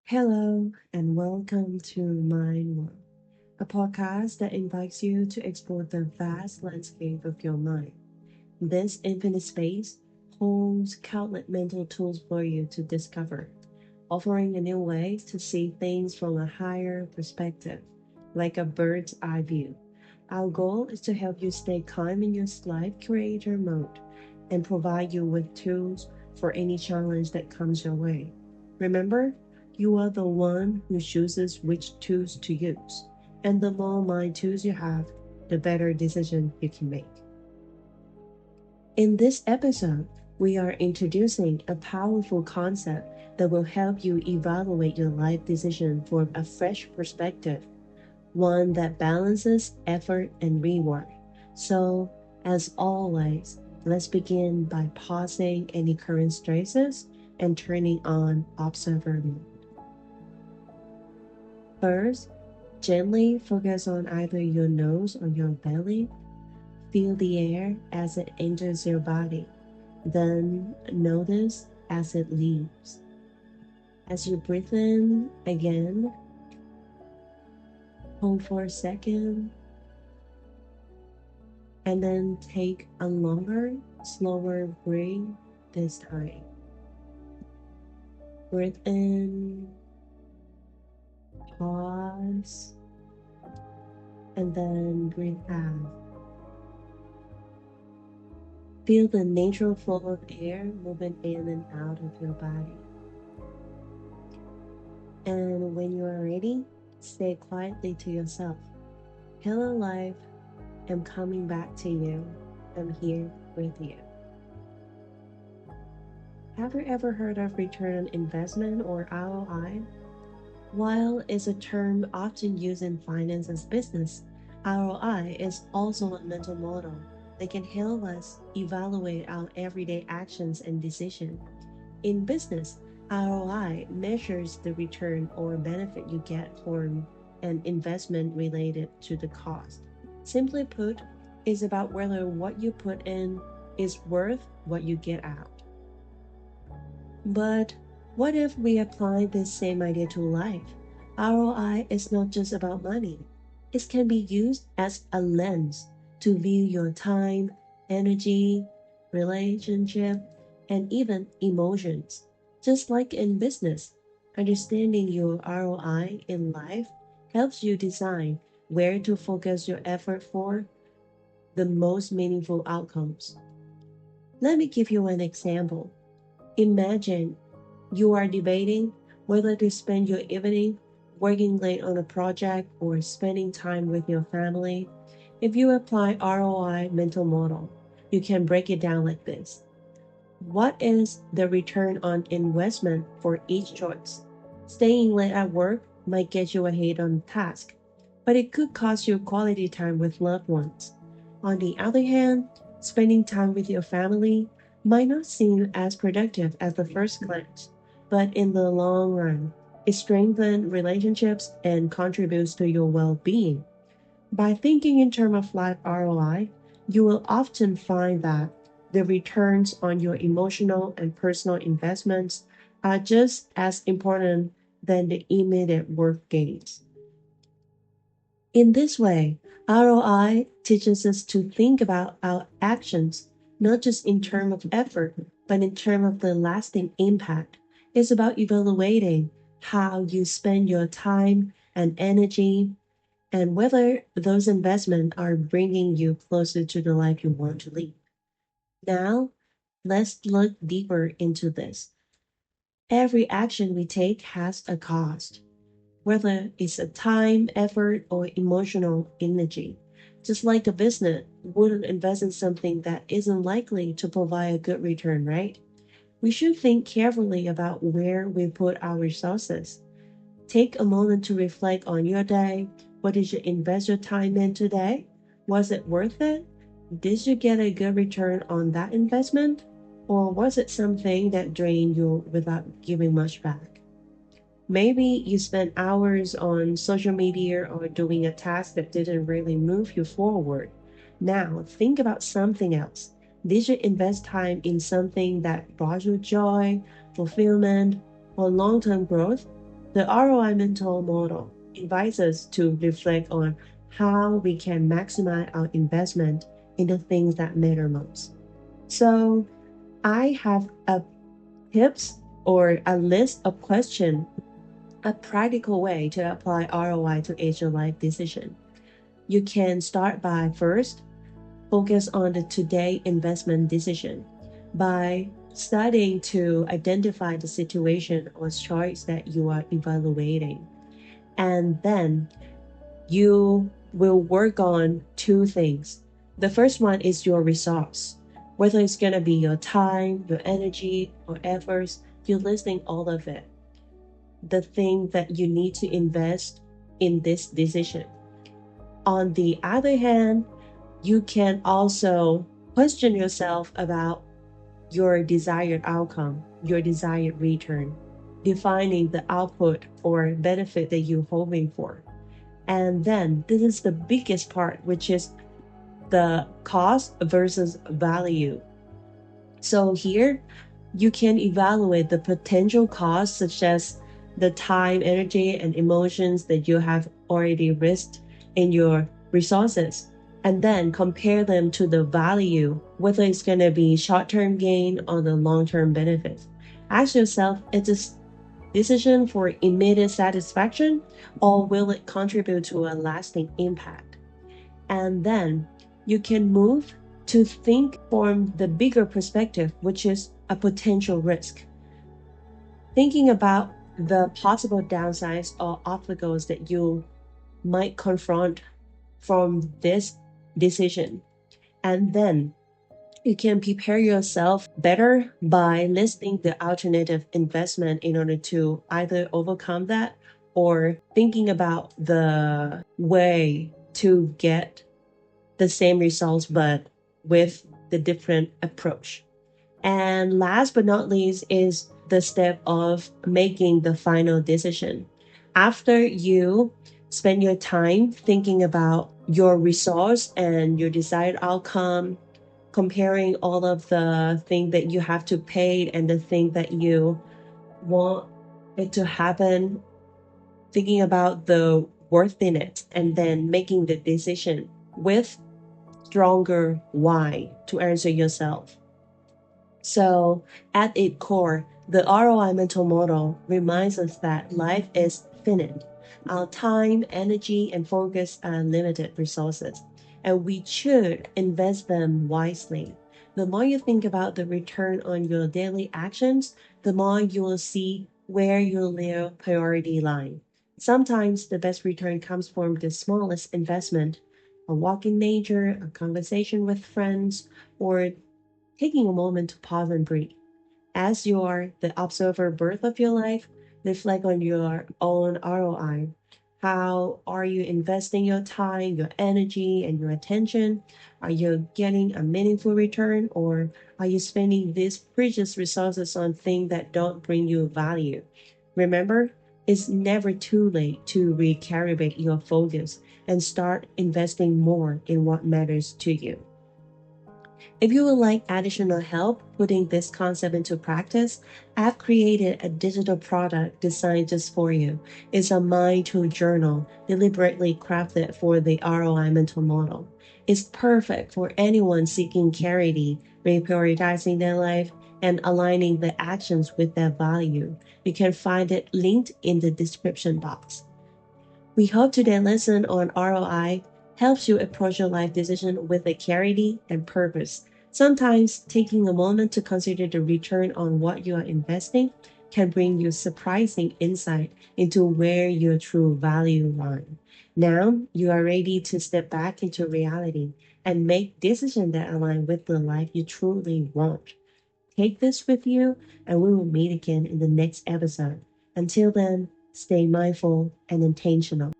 Hello, and welcome to Mind World, a podcast that invites you to explore the vast landscape of your mind. This infinite space holds countless mental tools for you to discover, offering a new way to see things from a higher perspective, like a bird's eye view. Our goal is to help you stay calm in your life creator mode and provide you with tools for any challenge that comes your way. Remember, you are the one who chooses which tools to use, and the more mind tools you have, the better decision you can make. In this episode, we are introducing a powerful concept that will help you evaluate your life decision from a fresh perspective, one that balances effort and reward. So, as always, let's begin by pausing any current stresses and turning on observer mode. First, gently focus on either your nose or your belly. Feel the air as it enters your body. Then notice as it leaves. As you breathe in again, hold for a second, and then take a longer, slower breath this time. Breathe in, pause, and then breathe out. Feel the natural flow of air moving in and out of your body. And when you are ready, say quietly to yourself, "Hello, life. I'm coming back to you. I'm here with you." Have you ever heard of return on investment or ROI? While it's a term often used in finance and business, ROI is also a mental model that can help us evaluate our everyday actions and decisions. In business, ROI measures the return or benefit you get from an investment related to the cost. Simply put, it's about whether what you put in is worth what you get out. But what if we apply this same idea to life? ROI is not just about money. It can be used as a lens to view your time, energy, relationship, and even emotions. Just like in business, understanding your ROI in life helps you design where to focus your effort for the most meaningful outcomes. Let me give you an example. Imagine you are debating whether to spend your evening working late on a project or spending time with your family. If you apply ROI mental model, you can break it down like this. What is the return on investment for each choice? Staying late at work might get you ahead on task, but it could cost you quality time with loved ones. On the other hand, spending time with your family might not seem as productive as the first glance, but in the long run, it strengthens relationships and contributes to your well being. By thinking in terms of life ROI, you will often find that the returns on your emotional and personal investments are just as important than the immediate work gains. In this way, ROI teaches us to think about our actions not just in terms of effort, but in terms of the lasting impact. It's about evaluating how you spend your time and energy and whether those investments are bringing you closer to the life you want to lead. Now, let's look deeper into this. Every action we take has a cost, whether it's a time, effort, or emotional energy. Just like a business wouldn't invest in something that isn't likely to provide a good return, right? We should think carefully about where we put our resources. Take a moment to reflect on your day. What did you invest your time in today? Was it worth it? Did you get a good return on that investment? Or was it something that drained you without giving much back? Maybe you spent hours on social media or doing a task that didn't really move you forward. Now, think about something else. Did you invest time in something that brought you joy, fulfillment, or long term growth? The ROI mental model invites us to reflect on how we can maximize our investment in the things that matter most. So I have a tips or a list of questions, a practical way to apply ROI to each life decision. You can start by first focus on the today investment decision by studying to identify the situation or choice that you are evaluating. And then you will work on two things. The first one is your resource, whether it's going to be your time, your energy, or efforts, you're listing all of it. The thing that you need to invest in this decision. On the other hand, you can also question yourself about your desired outcome, your desired return, defining the output or benefit that you're hoping for. And then this is the biggest part, which is the cost versus value. So here you can evaluate the potential costs, such as the time, energy, and emotions that you have already risked in your resources, and then compare them to the value, whether it's going to be short-term gain or the long-term benefits. Ask yourself, is this decision for immediate satisfaction, or will it contribute to a lasting impact? And then you can move to think from the bigger perspective, which is a potential risk. Thinking about the possible downsides or obstacles that you might confront from this decision. And then you can prepare yourself better by listing the alternative investment in order to either overcome that or thinking about the way to get the same results but with the different approach. And last but not least is the step of making the final decision. After you spend your time thinking about your resource and your desired outcome, comparing all of the things that you have to pay and the thing that you want it to happen, thinking about the worthiness, and then making the decision with stronger why to answer yourself. So at its core, the ROI mental model reminds us that life is finite. Our time, energy, and focus are limited resources, and we should invest them wisely. The more you think about the return on your daily actions, the more you will see where your real priority lie. Sometimes the best return comes from the smallest investment, a walk in nature, a conversation with friends, or taking a moment to pause and breathe. As you are the observer birth of your life, reflect on your own ROI. How are you investing your time, your energy, and your attention? Are you getting a meaningful return, or are you spending these precious resources on things that don't bring you value? Remember, it's never too late to recalibrate your focus and start investing more in what matters to you. If you would like additional help putting this concept into practice, I've created a digital product designed just for you. It's a mind tool journal deliberately crafted for the ROI mental model. It's perfect for anyone seeking clarity, reprioritizing their life, and aligning the actions with their value. You can find it linked in the description box. We hope today's lesson on ROI helps you approach your life decision with a clarity and purpose. Sometimes taking a moment to consider the return on what you are investing can bring you surprising insight into where your true value lies. Now you are ready to step back into reality and make decisions that align with the life you truly want. Take this with you, and we will meet again in the next episode. Until then, stay mindful and intentional.